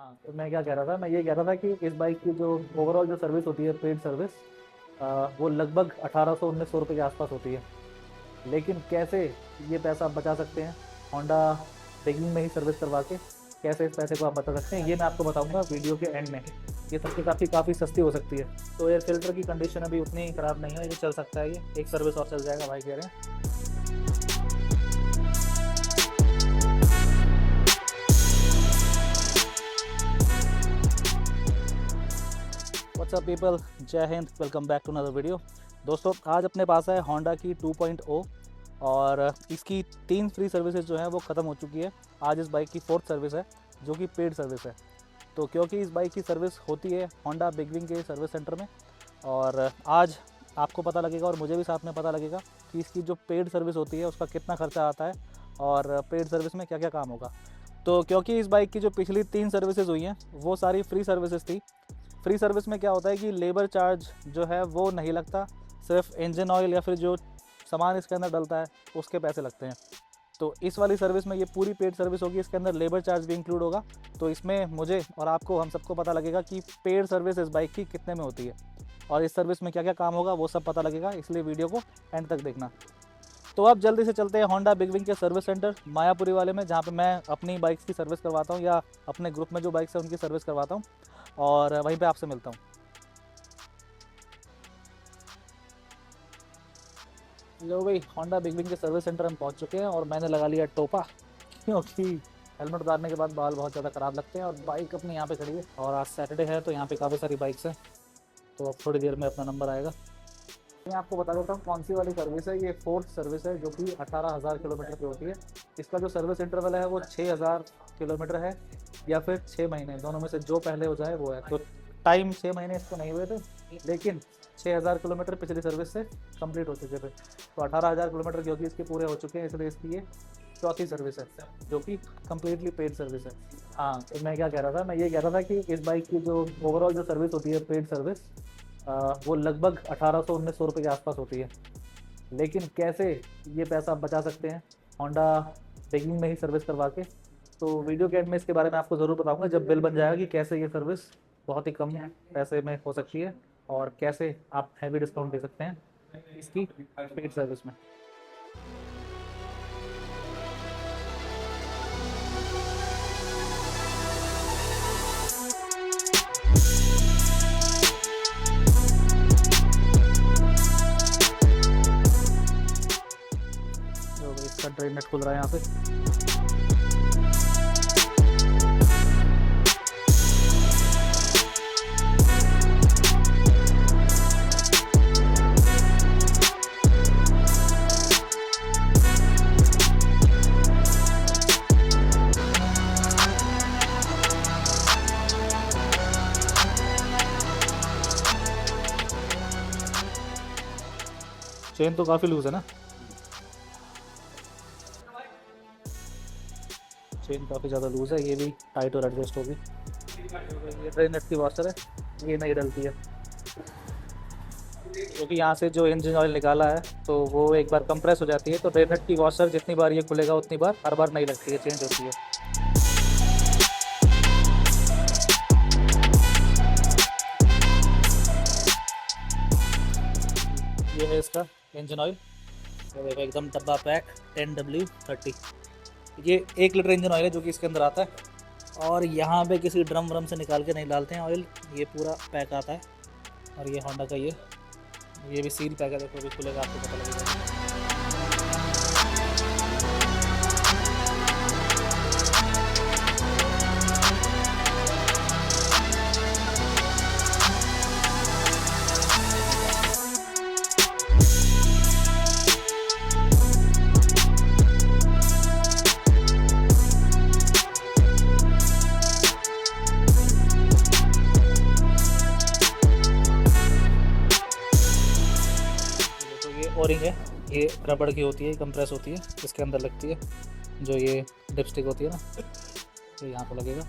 तो मैं क्या कह रहा था, मैं ये कह रहा था कि इस बाइक की जो ओवरऑल जो सर्विस होती है, पेड सर्विस, वो लगभग 1800-1900 रुपये के आसपास होती है। लेकिन कैसे ये पैसा आप बचा सकते हैं होंडा बेगिंग में ही सर्विस करवा के, कैसे इस पैसे को आप बचा सकते हैं, ये मैं आपको बताऊंगा वीडियो के एंड में। ये सबसे काफ़ी सस्ती हो सकती है। तो एयर फिल्टर की कंडीशन अभी उतनी ख़राब नहीं है, ये चल सकता है, ये एक सर्विस और चल जाएगा भाई कह रहे हैं। What's up people, Jai Hind, welcome back to another video. दोस्तों, आज अपने पास है होंडा की 2.0 और इसकी 3 फ्री सर्विसेज जो हैं वो ख़त्म हो चुकी है। आज इस बाइक की 4th सर्विस है जो कि पेड सर्विस है। तो क्योंकि इस बाइक की सर्विस होती है होंडा बिगविंग के सर्विस सेंटर में, और आज आपको पता लगेगा और मुझे भी साथ में पता लगेगा कि इसकी जो पेड सर्विस होती है उसका कितना खर्चा आता है और पेड सर्विस में क्या क्या काम होगा। तो क्योंकि इस बाइक की जो पिछली 3 सर्विसेज हुई हैं वो सारी फ्री सर्विसेज थी। फ्री सर्विस में क्या होता है कि लेबर चार्ज जो है वो नहीं लगता, सिर्फ इंजन ऑयल या फिर जो सामान इसके अंदर डलता है उसके पैसे लगते हैं। तो इस वाली सर्विस में ये पूरी पेड सर्विस होगी, इसके अंदर लेबर चार्ज भी इंक्लूड होगा। तो इसमें मुझे और आपको, हम सबको पता लगेगा कि पेड सर्विस इस बाइक की कितने में होती है और इस सर्विस में क्या क्या काम होगा वो सब पता लगेगा, इसलिए वीडियो को एंड तक देखना। तो अब जल्दी से चलते हैं होंडा बिगविंग के सर्विस सेंटर मायापुरी वाले में, जहाँ पे मैं अपनी बाइक्स की सर्विस करवाता हूँ या अपने ग्रुप में जो बाइक्स है उनकी सर्विस करवाता हूँ, और वहीं पे आपसे मिलता हूँ। लो भाई, होंडा बिगविंग के सर्विस सेंटर हम पहुँच चुके हैं और मैंने लगा लिया टोपा, क्योंकि हेलमेट उतारने के बाद बाल बहुत ज़्यादा ख़राब लगते हैं और बाइक अपनी यहाँ पे खड़ी है और आज सैटरडे है तो यहाँ पे काफ़ी सारी बाइक्स हैं। तो अब थोड़ी देर में अपना नंबर आएगा। मैं आपको बता देता हूँ कौन सी वाली सर्विस है। ये 4th सर्विस है जो कि 18,000 किलोमीटर की होती है। इसका जो सर्विस इंटरवल है वो 6,000 किलोमीटर है या फिर 6 महीने, दोनों में से जो पहले हो जाए वो है। तो टाइम 6 महीने इसको नहीं हुए थे, लेकिन 6,000 किलोमीटर पिछली सर्विस से कंप्लीट हो चुके थे। तो 18,000 किलोमीटर क्योंकि इसके पूरे हो चुके हैं, इसलिए इसकी ये 4थी सर्विस है जो कि कम्प्लीटली पेड सर्विस है। हाँ, तो मैं क्या कह रहा था, मैं ये कह रहा था कि इस बाइक की जो ओवरऑल जो सर्विस होती है, पेड सर्विस, वो लगभग 1800-1900 रुपये के आसपास होती है। लेकिन कैसे ये पैसा आप बचा सकते हैं होंडा बेगिंग में ही सर्विस करवा के, तो वीडियो के एंड में इसके बारे में आपको ज़रूर बताऊंगा जब बिल बन जाएगा कि कैसे ये सर्विस बहुत ही कम पैसे में हो सकती है और कैसे आप हैवी डिस्काउंट दे सकते हैं इसकी पेड सर्विस में। तो इसका ड्रेन नेट खुल रहा है यहाँ पे। चेन तो काफ़ी लूज है ना, चेन काफ़ी ज़्यादा लूज है, ये भी टाइट और एडजस्ट होगी। ये ड्रेन नेट की वॉशर है, ये नहीं डलती है क्योंकि यहाँ से जो इंजन ऑयल निकाला है तो वो एक बार कंप्रेस हो जाती है। तो ड्रेन नेट की वॉशर जितनी बार ये खुलेगा उतनी बार, हर बार नहीं लगती है, चेंज होती है। ये है इसका इंजन ऑयल, तो देखो एकदम डब्बा पैक 10W30। ये 1 लीटर इंजन ऑयल है जो कि इसके अंदर आता है और यहाँ पे किसी ड्रम व्रम से निकाल के नहीं डालते हैं ऑयल, ये पूरा पैक आता है। और ये होंडा का ये भी सील पैक है, देखो अभी खुलेगा आपको पता लगेगा। ओरिंग है, ये रबड़ की होती है, कंप्रेस होती है, इसके अंदर लगती है। जो ये डिपस्टिक होती है ना, ये यहाँ पर लगेगा।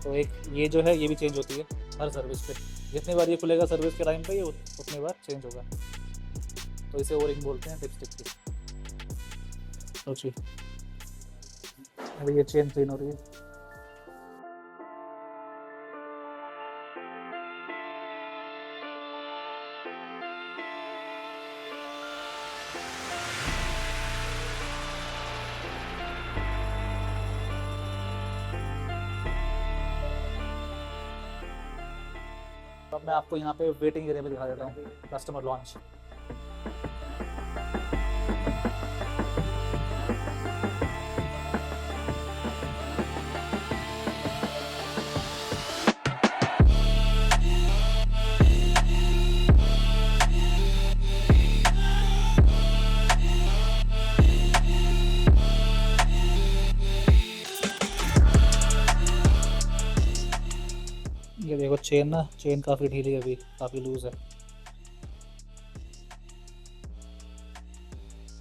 तो एक ये जो है ये भी चेंज होती है हर सर्विस पे, जितनी बार ये खुलेगा सर्विस के टाइम पे ये उतनी बार चेंज होगा। तो इसे ओरिंग बोलते हैं, डिपस्टिक की। सोचिए अभी ये चेन क्लीन हो रही है। मैं आपको यहाँ पे वेटिंग एरिया में दिखा देता हूँ, कस्टमर लॉन्च। ये देखो चेन ना, चेन काफ़ी ढीली है, अभी काफ़ी लूज़ है।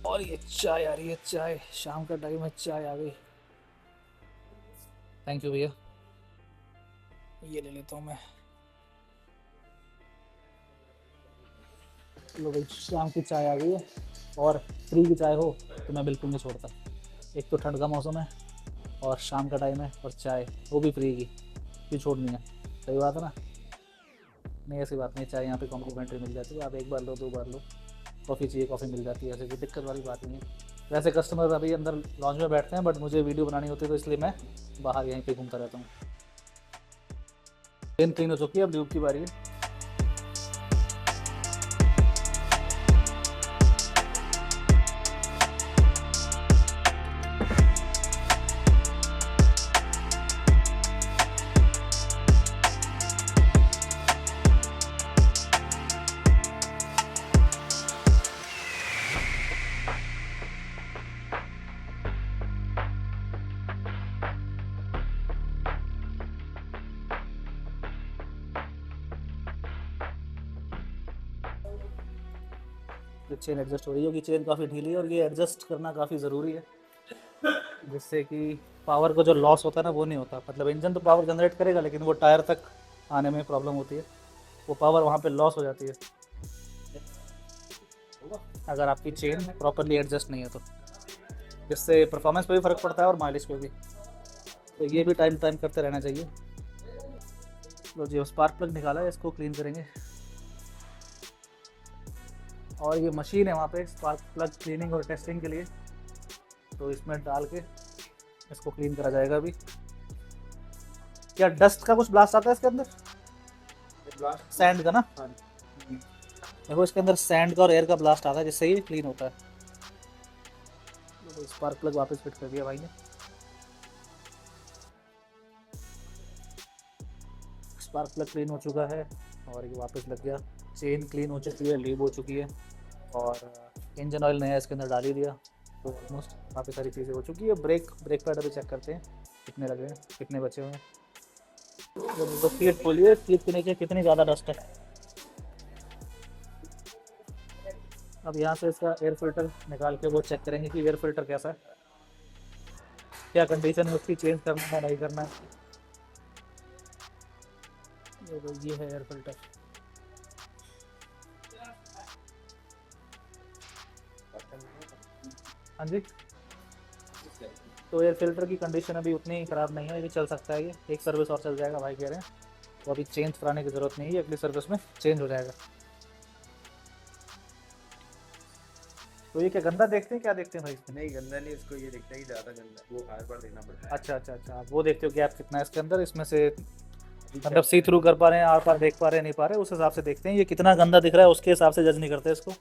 और ये चाय आ रही है, चाय शाम का टाइम है, चाय आ गई। थैंक यू भैया, ये ले लेता हूँ मैं। लो भाई, शाम की चाय आ गई है, और फ्री की चाय हो तो मैं बिल्कुल नहीं छोड़ता। एक तो ठंड का मौसम है और शाम का टाइम है, और चाय वो भी फ्री की, क्यों छोड़नी है? सही बात है ना? नहीं ऐसी बात नहीं, चाय यहाँ पे कॉम्प्लीमेंट्री मिल जाती है, आप एक बार लो, दो बार लो। कॉफ़ी चाहिए कॉफ़ी मिल जाती है, ऐसे कोई दिक्कत वाली बात नहीं है। वैसे कस्टमर अभी अंदर लॉन्च में बैठते हैं, बट मुझे वीडियो बनानी होती है तो इसलिए मैं बाहर यहीं पे घूमता रहता हूँ। ट्रेन क्लीन हो चुकी है, अब ड्यूब की बारी है। चेन एडजस्ट हो रही होगी, चेन काफ़ी ढीली है और ये एडजस्ट करना काफ़ी ज़रूरी है, जिससे कि पावर को जो लॉस होता है ना वो नहीं होता। मतलब इंजन तो पावर जनरेट करेगा, लेकिन वो टायर तक आने में प्रॉब्लम होती है, वो पावर वहाँ पे लॉस हो जाती है अगर आपकी चेन प्रॉपरली एडजस्ट नहीं है तो, जिससे परफॉर्मेंस पे भी फ़र्क पड़ता है और माइलेज पे भी। तो ये भी टाइम टाइम करते रहना चाहिए। तो जो स्पार्क प्लग निकाला है इसको क्लीन करेंगे, और ये मशीन है वहाँ पे स्पार्क प्लग क्लीनिंग और टेस्टिंग के लिए, तो इसमें डाल के इसको क्लीन करा जाएगा अभी। क्या डस्ट का कुछ ब्लास्ट आता है इसके अंदर? सैंड का ना? देखो इसके अंदर सैंड का और एयर का ब्लास्ट आता है, जिससे ये क्लीन होता है। तो स्पार्क प्लग वापस फिट कर दिया भाई ने। स्पार्क प्लग क्लीन हो चुका है और ये वापस लग गया। चेन क्लीन हो चुकी है, लीव हो चुकी है, और इंजन ऑयल नया इसके अंदर डाल ही दिया, तो ऑलमोस्ट काफ़ी सारी चीज़ें हो चुकी है। ब्रेक पैड अभी चेक करते हैं कितने लगे हैं, कितने बचे हुए हैं। तो सीट खोलिए, सीट के नीचे कितनी ज़्यादा डस्ट है। अब यहाँ से इसका एयर फिल्टर निकाल के वो चेक करेंगे कि एयर फिल्टर कैसा है, क्या कंडीशन है उसकी, चेंज करना है नहीं करना है। ये है एयर फिल्टर। हाँ जी, तो एयर फिल्टर की कंडीशन अभी उतनी ख़राब नहीं है, ये चल सकता है, ये एक सर्विस और चल जाएगा भाई कह रहे हैं, तो अभी चेंज कराने की ज़रूरत नहीं है, अगली सर्विस में चेंज हो जाएगा। तो ये क्या गंदा देखते हैं, क्या देखते हैं भाई? नहीं गंदा नहीं, इसको ये दिखता है कि ज़्यादा गंदा, वो आर पार देखना पड़ता है। अच्छा अच्छा अच्छा, आप वो देखते हो गैप कितना है इसके अंदर, इसमें से मतलब सी थ्रू कर पा रहे हैं, आर पार देख पा रहे हैं नहीं पा रहे, उस हिसाब से देखते हैं। ये कितना गंदा दिख रहा है उसके हिसाब से जज नहीं करते इसको।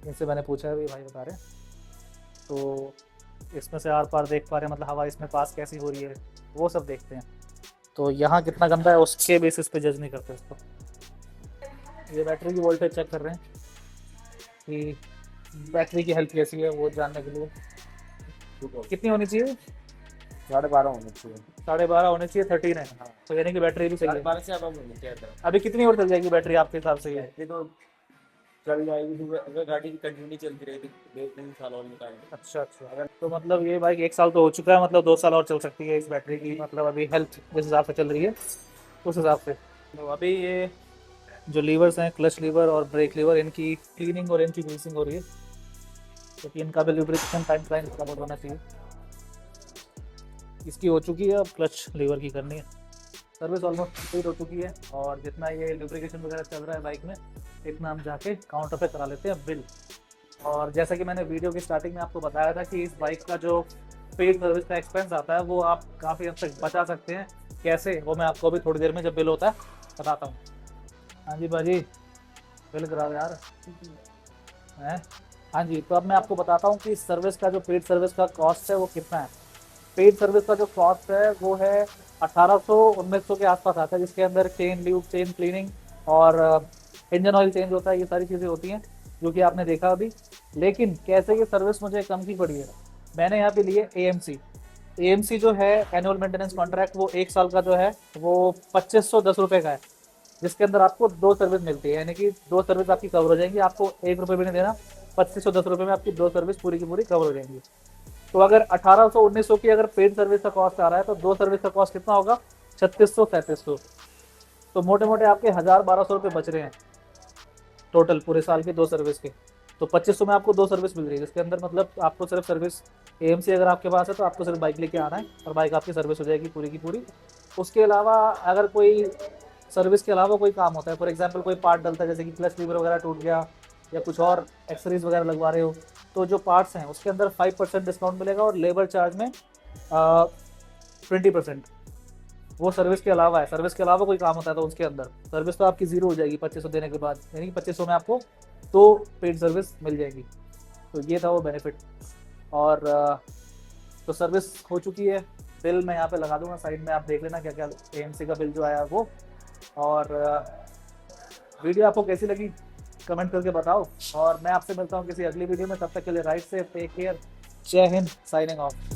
इनसे मैंने पूछा है, भाई बता रहे हैं, तो इसमें से आर पार देख पा रहे हैं, मतलब हवा इसमें पास कैसी हो रही है, वो सब देखते हैं। तो यहाँ कितना गंदा है उसके बेसिस पे जज नहीं करते इसको। ये बैटरी की वोल्टेज चेक कर रहे हैं कि बैटरी की हेल्थ कैसी है, वो जानने के लिए। कितनी होनी चाहिए? 12.5 होना चाहिए। 12.5 होनी चाहिए, 13 है। हाँ, तो यानी कि बैटरी भी सही है। 12 से अब होनी चाहिए। अभी कितनी और चल जाएगी बैटरी आपके हिसाब से? ये बैटरी तो चल जाएगी, अगर गाड़ी कंटिन्यू चलती रहेगी 2-3 साल और निकालेंगे। अच्छा अच्छा, अगर तो मतलब ये बाइक 1 साल तो हो चुका है, मतलब 2 साल और चल सकती है इस बैटरी की, मतलब अभी हेल्थ जिस हिसाब से चल रही है उस हिसाब से। तो अभी ये जो लीवर्स हैं, क्लच लीवर और ब्रेक लीवर, इनकी क्लीनिंग और इनकी ग्रीसिंग हो रही है, क्योंकि इनका भी लुब्रिकेशन टाइम खत्म होना चाहिए। इसकी हो चुकी है, अब क्लच लीवर की करनी है। सर्विस ऑलमोस्ट कंप्लीट हो चुकी है, और जितना ये लुब्रिकेशन वगैरह चल रहा है बाइक में, इतना हम जाके काउंटर पे करा लेते हैं बिल। और जैसा कि मैंने वीडियो की स्टार्टिंग में आपको बताया था कि इस बाइक का जो पेड सर्विस का एक्सपेंस आता है वो आप काफ़ी हद तक बचा सकते हैं। कैसे, वो मैं आपको अभी थोड़ी देर में जब बिल होता है बताता हूँ। हाँ जी भाजी, बिल कराओ यार। हैं? हाँ जी, तो अब मैं आपको बताता हूँ कि सर्विस का जो पेड सर्विस का कॉस्ट है वो कितना है। पेड सर्विस का जो कॉस्ट है वो है 1800-1900 के आसपास आता है, जिसके अंदर चेन ल्यूब, चेन क्लीनिंग और इंजन ऑयल चेंज होता है, ये सारी चीज़ें होती हैं जो कि आपने देखा अभी। लेकिन कैसे ये सर्विस मुझे कम की पड़ी है, मैंने यहाँ पे लिए एएमसी। एएमसी जो है एनुअल मेंटेनेंस कॉन्ट्रैक्ट, वो 1 साल का जो है वो 2510 रुपये का है, जिसके अंदर आपको 2 सर्विस मिलती है, यानी कि 2 सर्विस आपकी कवर हो जाएंगी, आपको 1 रुपये भी नहीं देना। 2510 रुपये में आपकी 2 सर्विस पूरी की पूरी कवर हो जाएंगी। तो अगर 1800-1900 की अगर पेड सर्विस का कॉस्ट आ रहा है तो 2 सर्विस का कॉस्ट कितना होगा? 3600-3700। तो मोटे मोटे आपके 1000-1200 रुपये बच रहे हैं टोटल पूरे साल के 2 सर्विस के। तो 2500 में आपको 2 सर्विस मिल रही है, जिसके अंदर मतलब आपको सिर्फ सर्विस एएमसी अगर आपके पास है तो आपको सिर्फ बाइक लेके आना है और बाइक आपकी सर्विस हो जाएगी पूरी की पूरी। उसके अलावा अगर कोई सर्विस के अलावा कोई काम होता है, फॉर एग्जांपल कोई पार्ट डलता है, जैसे कि क्लच लीवर वगैरह टूट गया या कुछ और एक्सरीज वगैरह लगवा रहे हो, तो जो पार्ट्स हैं उसके अंदर 5% डिस्काउंट मिलेगा और लेबर चार्ज में 20%। वो सर्विस के अलावा है, सर्विस के अलावा कोई काम होता है तो उसके अंदर सर्विस तो आपकी जीरो हो जाएगी 2500 देने के बाद, यानी कि 2500 में आपको 2 पेड सर्विस मिल जाएगी। तो ये था वो बेनिफिट। और तो सर्विस हो चुकी है, बिल मैं यहाँ पे लगा दूंगा साइड में, आप देख लेना क्या क्या एएमसी का बिल जो आया वो। और वीडियो आपको कैसी लगी कमेंट करके बताओ, और मैं आपसे मिलता हूँ किसी अगली वीडियो में। तब तक के लिए राइट से टेक केयर, जय हिंद, साइनिंग ऑफ।